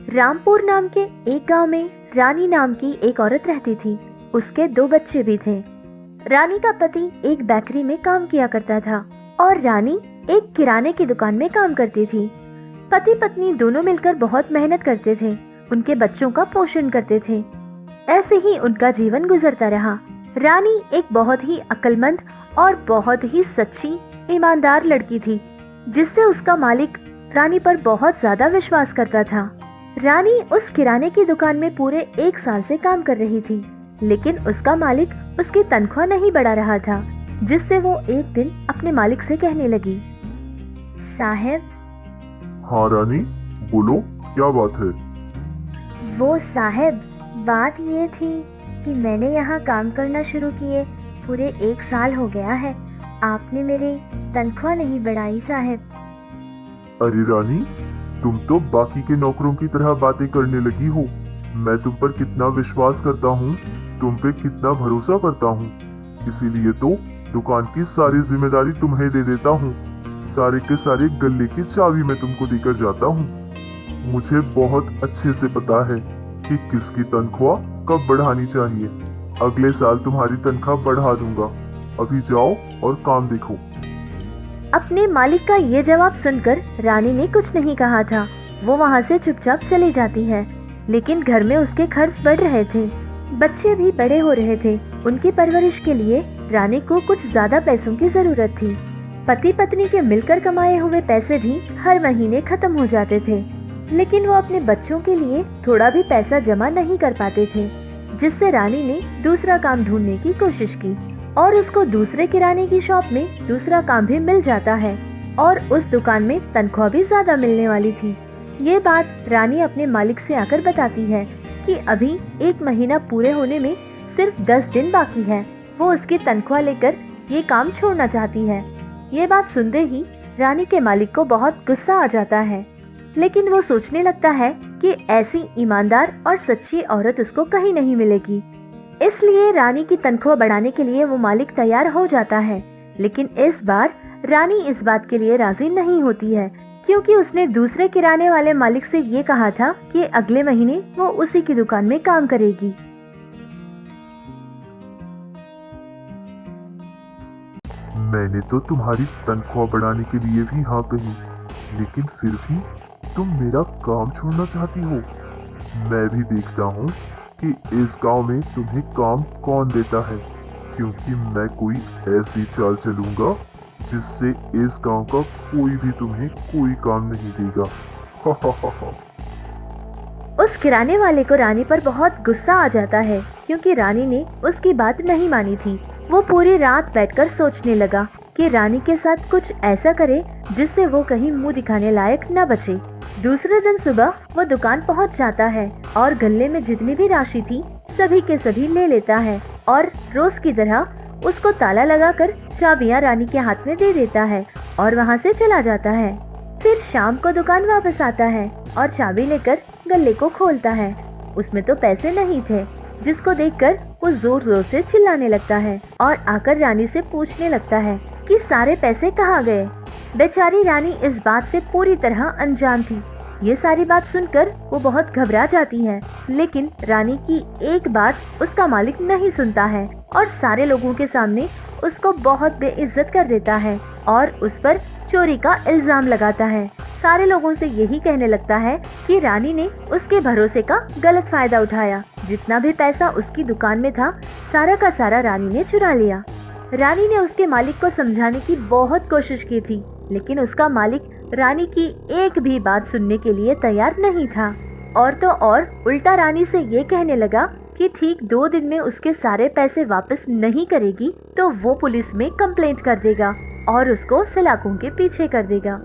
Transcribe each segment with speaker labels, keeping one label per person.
Speaker 1: रामपुर नाम के एक गांव में रानी नाम की एक औरत रहती थी। उसके 2 बच्चे भी थे। रानी का पति एक बेकरी में काम किया करता था और रानी एक किराने की दुकान में काम करती थी। पति पत्नी दोनों मिलकर बहुत मेहनत करते थे, उनके बच्चों का पोषण करते थे। ऐसे ही उनका जीवन गुजरता रहा। रानी एक बहुत ही अक्लमंद और बहुत ही सच्ची, ईमानदार लड़की थी, जिससे उसका मालिक रानी पर बहुत ज्यादा विश्वास करता था। रानी उस किराने की दुकान में पूरे 1 साल से काम कर रही थी, लेकिन उसका मालिक उसकी तनख्वाह नहीं बढ़ा रहा था, जिससे वो एक दिन अपने मालिक से कहने लगी, साहब।
Speaker 2: हाँ रानी, बोलो क्या बात है?
Speaker 1: वो साहब, बात ये थी कि मैंने यहाँ काम करना शुरू किए पूरे 1 साल हो गया है, आपने मेरी तनख्वाह नहीं बढ़ाई साहब।
Speaker 2: अरे रानी, तुम तो बाकी के नौकरों की तरह बातें करने लगी हो। मैं तुम पर कितना विश्वास करता हूँ, तुम पे कितना भरोसा करता हूँ, इसीलिए तो दुकान की सारी जिम्मेदारी तुम्हें दे देता हूँ। सारे के सारे गल्ले की चाबी मैं तुमको देकर जाता हूँ। मुझे बहुत अच्छे से पता है कि किसकी तनख्वाह कब बढ़ानी चाहिए। अगले साल तुम्हारी तनख्वाह बढ़ा दूंगा। अभी जाओ और काम देखो।
Speaker 1: अपने मालिक का ये जवाब सुनकर रानी ने कुछ नहीं कहा था। वो वहाँ से चुपचाप चली जाती है, लेकिन घर में उसके खर्च बढ़ रहे थे। बच्चे भी बड़े हो रहे थे। उनकी परवरिश के लिए रानी को कुछ ज्यादा पैसों की जरूरत थी। पति पत्नी के मिलकर कमाए हुए पैसे भी हर महीने खत्म हो जाते थे, लेकिन वो अपने बच्चों के लिए थोड़ा भी पैसा जमा नहीं कर पाते थे, जिससे रानी ने दूसरा काम ढूंढने की कोशिश की और उसको दूसरे किराने की शॉप में दूसरा काम भी मिल जाता है और उस दुकान में तनख्वाह भी ज्यादा मिलने वाली थी। ये बात रानी अपने मालिक से आकर बताती है कि अभी 1 महीना पूरे होने में सिर्फ 10 दिन बाकी है। वो उसकी तनख्वाह लेकर ये काम छोड़ना चाहती है। ये बात सुनते ही रानी के मालिक को बहुत गुस्सा आ जाता है, लेकिन वो सोचने लगता है कि ऐसी ईमानदार और सच्ची औरत उसको कहीं नहीं मिलेगी। इसलिए रानी की तनख्वाह बढ़ाने के लिए वो मालिक तैयार हो जाता है, लेकिन इस बार रानी इस बात के लिए राजी नहीं होती है, क्योंकि उसने दूसरे किराने वाले मालिक से ये कहा था कि अगले महीने वो उसी की दुकान में काम करेगी।
Speaker 2: मैंने तो तुम्हारी तनख्वाह बढ़ाने के लिए भी हाँ कही, लेकिन फिर भी तुम मेरा काम छोड़ना चाहती हो। मैं भी देखता हूँ कि इस गांव में तुम्हें काम कौन देता है, क्योंकि मैं कोई ऐसी चाल चलूंगा जिससे इस गांव का कोई भी तुम्हें कोई काम नहीं देगा।
Speaker 1: उस किराने वाले को रानी पर बहुत गुस्सा आ जाता है, क्योंकि रानी ने उसकी बात नहीं मानी थी। वो पूरी रात बैठकर सोचने लगा कि रानी के साथ कुछ ऐसा करे जिससे वो कहीं मुंह दिखाने लायक न बचे। दूसरे दिन सुबह वो दुकान पहुंच जाता है और गल्ले में जितनी भी राशि थी सभी के सभी ले लेता है और रोज की तरह उसको ताला लगाकर चाबियां रानी के हाथ में दे देता है और वहां से चला जाता है। फिर शाम को दुकान वापस आता है और चाबी लेकर गल्ले को खोलता है। उसमें तो पैसे नहीं थे, जिसको देखकर वो जोर जोर से चिल्लाने लगता है और आकर रानी से पूछने लगता है कि सारे पैसे कहाँ गए। बेचारी रानी इस बात से पूरी तरह अनजान थी। ये सारी बात सुनकर वो बहुत घबरा जाती है, लेकिन रानी की एक बात उसका मालिक नहीं सुनता है और सारे लोगों के सामने उसको बहुत बेइज्जत कर देता है और उस पर चोरी का इल्जाम लगाता है। सारे लोगों से यही कहने लगता है कि रानी ने उसके भरोसे का गलत फायदा उठाया। जितना भी पैसा उसकी दुकान में था सारा का सारा रानी ने चुरा लिया। रानी ने उसके मालिक को समझाने की बहुत कोशिश की थी, लेकिन उसका मालिक रानी की एक भी बात सुनने के लिए तैयार नहीं था और तो और उल्टा रानी से ये कहने लगा कि ठीक 2 दिन में उसके सारे पैसे वापस नहीं करेगी तो वो पुलिस में कंप्लेंट कर देगा और उसको सलाखों के पीछे कर देगा।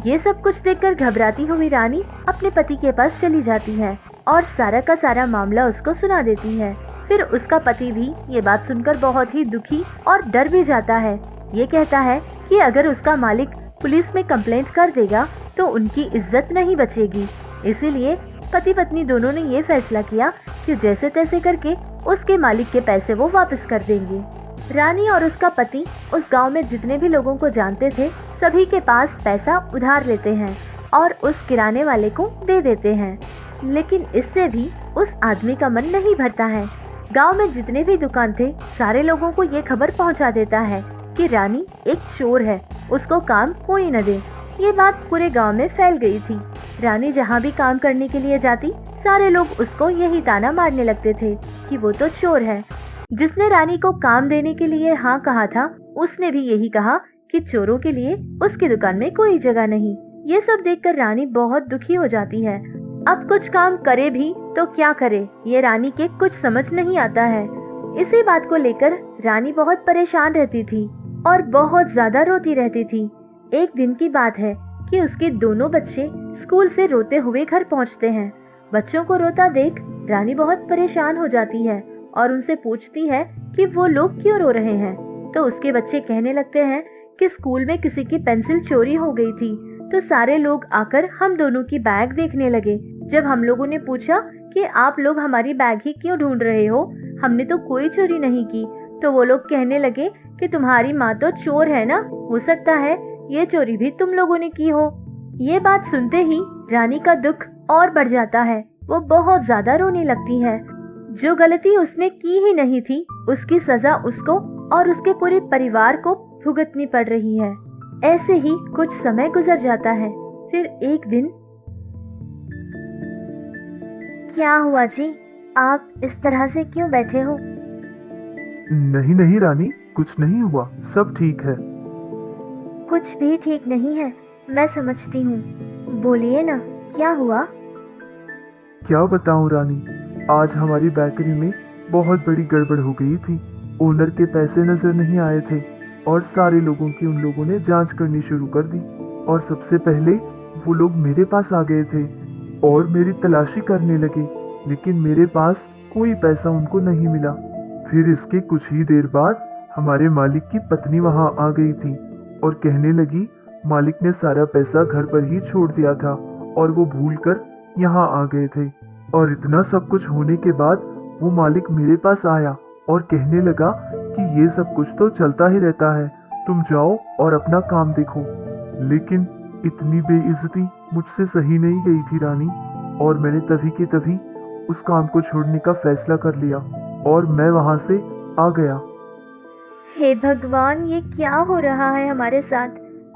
Speaker 1: ये सब कुछ देखकर घबराती हुई रानी अपने पति के पास चली जाती है और सारा का सारा मामला उसको सुना देती है। फिर उसका पति भी ये बात सुनकर बहुत ही दुखी और डर भी जाता है। ये कहता है कि अगर उसका मालिक पुलिस में कंप्लेंट कर देगा तो उनकी इज्जत नहीं बचेगी। इसीलिए पति पत्नी दोनों ने ये फैसला किया कि जैसे तैसे करके उसके मालिक के पैसे वो वापस कर देंगे। रानी और उसका पति उस गांव में जितने भी लोगों को जानते थे सभी के पास पैसा उधार लेते हैं और उस किराने वाले को दे देते हैं। लेकिन इससे भी उस आदमी का मन नहीं भरता है। गांव में जितने भी दुकान थे सारे लोगों को ये खबर पहुंचा देता है कि रानी एक चोर है, उसको काम कोई न दे। ये बात पूरे गांव में फैल गई थी। रानी जहां भी काम करने के लिए जाती सारे लोग उसको यही ताना मारने लगते थे कि वो तो चोर है। जिसने रानी को काम देने के लिए हाँ कहा था उसने भी यही कहा कि चोरों के लिए उसकी दुकान में कोई जगह नहीं। ये सब देखकर रानी बहुत दुखी हो जाती है। अब कुछ काम करे भी तो क्या करे, ये रानी के कुछ समझ नहीं आता है। इसी बात को लेकर रानी बहुत परेशान रहती थी और बहुत ज्यादा रोती रहती थी। एक दिन की बात है कि उसके दोनों बच्चे स्कूल से रोते हुए घर पहुंचते हैं। बच्चों को रोता देख रानी बहुत परेशान हो जाती है और उनसे पूछती है कि वो लोग क्यों रो रहे हैं। तो उसके बच्चे कहने लगते हैं कि स्कूल में किसी की पेंसिल चोरी हो गई थी, तो सारे लोग आकर हम दोनों की बैग देखने लगे। जब हम लोगों ने पूछा कि आप लोग हमारी बैग ही क्यों ढूंढ रहे हो, हमने तो कोई चोरी नहीं की, तो वो लोग कहने लगे कि तुम्हारी माँ तो चोर है ना, हो सकता है ये चोरी भी तुम लोगों ने की हो। ये बात सुनते ही रानी का दुख और बढ़ जाता है। वो बहुत ज्यादा रोने लगती है। जो गलती उसने की ही नहीं थी उसकी सजा उसको और उसके पूरे परिवार को भुगतनी पड़ रही है। ऐसे ही कुछ समय गुजर जाता है। फिर एक दिन, क्या हुआ जी, आप इस तरह से क्यों बैठे हो?
Speaker 3: नहीं नहीं रानी, कुछ नहीं हुआ, सब ठीक है।
Speaker 1: कुछ भी ठीक नहीं है, मैं समझती हूँ। बोलिए ना, क्या हुआ?
Speaker 3: क्या बताऊं रानी, आज हमारी बेकरी में बहुत बड़ी गड़बड़ हो गई थी। ओनर के पैसे नजर नहीं आए थे और सारे लोगों की उन लोगों ने जांच करनी शुरू कर दी और सबसे पहले वो लोग मेरे पास आ गए थे और मेरी तलाशी करने लगे, लेकिन मेरे पास कोई पैसा उनको नहीं मिला। फिर इसके कुछ ही देर बाद हमारे मालिक की पत्नी वहां आ गई थी और कहने लगी मालिक ने सारा पैसा घर पर ही छोड़ दिया था और वो भूलकर यहाँ आ गए थे। और इतना सब कुछ होने के बाद वो मालिक मेरे पास आया और कहने लगा कि ये सब कुछ तो चलता ही रहता है, तुम जाओ और अपना काम देखो। लेकिन इतनी बेइज्जती मुझसे सही नहीं गई थी रानी, और मैंने तभी के तभी उस काम को छोड़ने का फैसला कर लिया और मैं वहां से आ गया।
Speaker 1: हे भगवान, ये क्या हो रहा है हमारे साथ?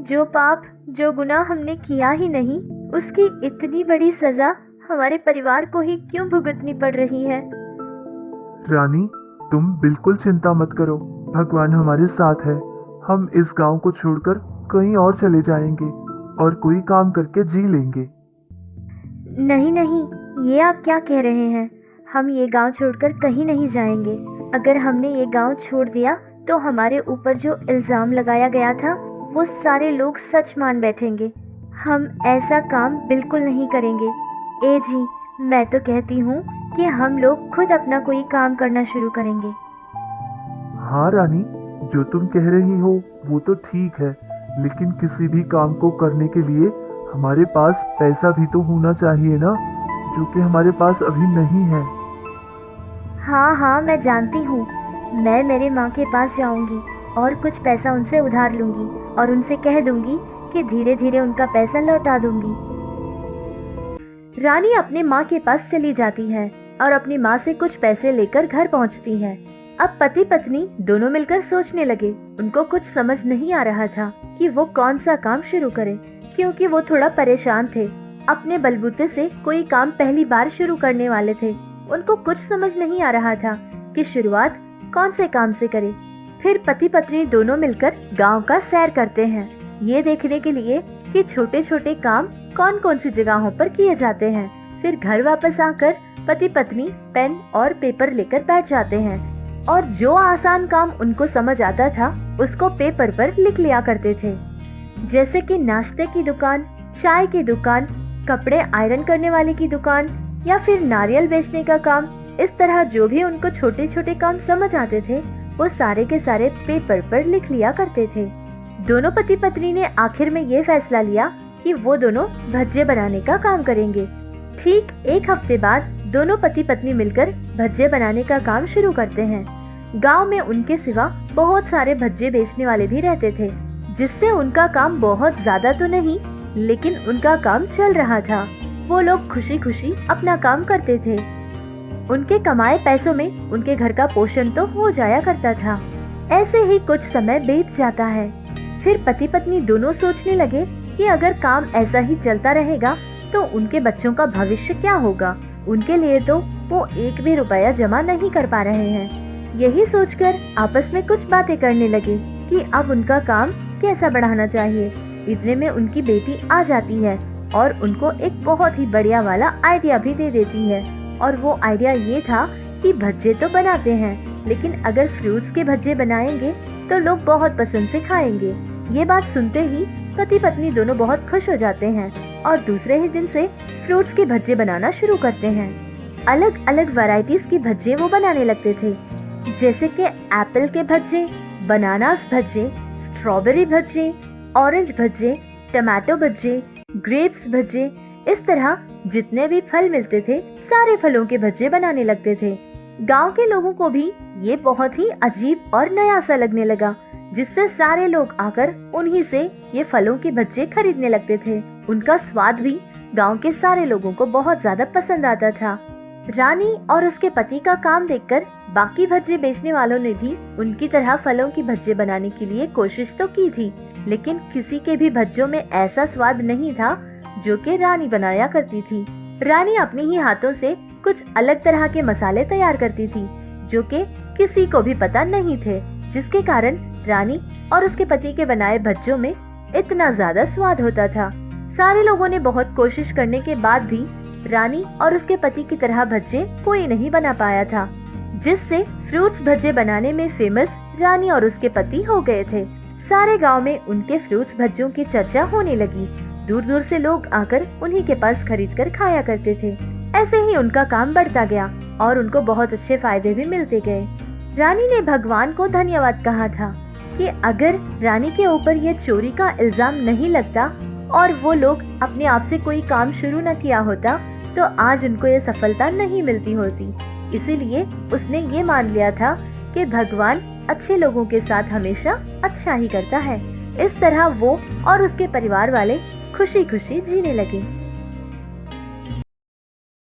Speaker 1: जो पाप, जो गुनाह हमने किया ही नहीं, उसकी इतनी बड़ी सजा हमारे परिवार को ही क्यों भुगतनी पड़ रही है?
Speaker 3: रानी, तुम बिल्कुल चिंता मत करो, भगवान हमारे साथ है। हम इस गांव को छोड़कर कहीं और चले जाएंगे और कोई काम करके जी लेंगे।
Speaker 1: नहीं नहीं, ये आप क्या कह रहे हैं? हम ये गांव छोड़कर कहीं नहीं जाएंगे। अगर हमने ये गांव छोड़ दिया तो हमारे ऊपर जो इल्जाम लगाया गया था वो सारे लोग सच मान बैठेंगे। हम ऐसा काम बिल्कुल नहीं करेंगे। ए जी, मैं तो कहती हूँ कि हम लोग खुद अपना कोई काम करना शुरू करेंगे।
Speaker 3: हाँ रानी, जो तुम कह रही हो वो तो ठीक है, लेकिन किसी भी काम को करने के लिए हमारे पास पैसा भी तो होना चाहिए ना, जो कि हमारे पास अभी नहीं है।
Speaker 1: हाँ हाँ, मैं जानती हूँ। मैं मेरे माँ के पास जाऊंगी और कुछ पैसा उनसे उधार लूंगी और उनसे कह दूंगी कि धीरे धीरे उनका पैसा लौटा दूंगी। रानी अपने माँ के पास चली जाती है और अपनी माँ से कुछ पैसे लेकर घर पहुँचती है। अब पति पत्नी दोनों मिलकर सोचने लगे। उनको कुछ समझ नहीं आ रहा था कि वो कौन सा काम शुरू करें, क्योंकि वो थोड़ा परेशान थे। अपने बलबूते से कोई काम पहली बार शुरू करने वाले थे। उनको कुछ समझ नहीं आ रहा था कि शुरुआत कौन से काम से करें। फिर पति पत्नी दोनों मिलकर गांव का सैर करते हैं, ये देखने के लिए कि छोटे छोटे काम कौन कौन सी जगहों पर किए जाते हैं। फिर घर वापस आकर पति पत्नी पेन और पेपर लेकर बैठ जाते हैं और जो आसान काम उनको समझ आता था उसको पेपर पर लिख लिया करते थे, जैसे कि नाश्ते की दुकान, चाय की दुकान, कपड़े आयरन करने वाले की दुकान या फिर नारियल बेचने का काम। इस तरह जो भी उनको छोटे छोटे काम समझ आते थे वो सारे के सारे पेपर पर लिख लिया करते थे। दोनों पति पत्नी ने आखिर में ये फैसला लिया कि वो दोनों भज्जे बनाने का काम करेंगे। ठीक एक हफ्ते बाद दोनों पति पत्नी मिलकर भज्जे बनाने का काम शुरू करते हैं। गांव में उनके सिवा बहुत सारे भज्जे बेचने वाले भी रहते थे, जिससे उनका काम बहुत ज्यादा तो नहीं, लेकिन उनका काम चल रहा था। वो लोग खुशी खुशी अपना काम करते थे। उनके कमाए पैसों में उनके घर का पोषण तो हो जाया करता था। ऐसे ही कुछ समय बीत जाता है। फिर पति पत्नी दोनों सोचने लगे कि अगर काम ऐसा ही चलता रहेगा तो उनके बच्चों का भविष्य क्या होगा। उनके लिए तो वो एक भी रुपया जमा नहीं कर पा रहे हैं। यही सोचकर आपस में कुछ बातें करने लगे कि अब उनका काम कैसा बढ़ाना चाहिए। इतने में उनकी बेटी आ जाती है और उनको एक बहुत ही बढ़िया वाला आइडिया भी दे देती है। और वो आइडिया ये था कि भज्जे तो बनाते हैं, लेकिन अगर फ्रूट्स के भज्जे बनाएंगे तो लोग बहुत पसंद से खाएंगे। ये बात सुनते ही पति पत्नी दोनों बहुत खुश हो जाते हैं और दूसरे ही दिन से फ्रूट्स के भज्जे बनाना शुरू करते हैं। अलग अलग वैरायटीज के भज्जे वो बनाने लगते थे, जैसे कि एप्पल के भज्जे, बनानास भज्जे, स्ट्रॉबेरी भज्जे, ऑरेंज भज्जे, टमाटो भज्जे, ग्रेप्स भज्जे। इस तरह जितने भी फल मिलते थे सारे फलों के भज्जे बनाने लगते थे। गांव के लोगों को भी ये बहुत ही अजीब और नया सा लगने लगा, जिससे सारे लोग आकर उन्हीं से ये फलों के भज्जे खरीदने लगते थे। उनका स्वाद भी गांव के सारे लोगों को बहुत ज्यादा पसंद आता था। रानी और उसके पति का काम देखकर बाकी भज्जे बेचने वालों ने भी उनकी तरह फलों की भज्जे बनाने के लिए कोशिश तो की थी, लेकिन किसी के भी भज्जों में ऐसा स्वाद नहीं था जो कि रानी बनाया करती थी। रानी अपने ही हाथों से कुछ अलग तरह के मसाले तैयार करती थी जो कि किसी को भी पता नहीं थे, जिसके कारण रानी और उसके पति के बनाए भज्जों में इतना ज्यादा स्वाद होता था। सारे लोगों ने बहुत कोशिश करने के बाद भी रानी और उसके पति की तरह भज्जे कोई नहीं बना पाया था, जिससे फ्रूट्स भज्जे बनाने में फेमस रानी और उसके पति हो गए थे। सारे गांव में उनके फ्रूट्स भज्जों की चर्चा होने लगी। दूर दूर से लोग आकर उन्हीं के पास खरीद कर खाया करते थे। ऐसे ही उनका काम बढ़ता गया और उनको बहुत अच्छे फायदे भी मिलते गए। रानी ने भगवान को धन्यवाद कहा था कि अगर रानी के ऊपर ये चोरी का इल्जाम नहीं लगता और वो लोग अपने आप से कोई काम शुरू न किया होता तो आज उनको ये सफलता नहीं मिलती होती। इसीलिए उसने ये मान लिया था कि भगवान अच्छे लोगों के साथ हमेशा अच्छा ही करता है। इस तरह वो और उसके परिवार वाले खुशी खुशी जीने लगे।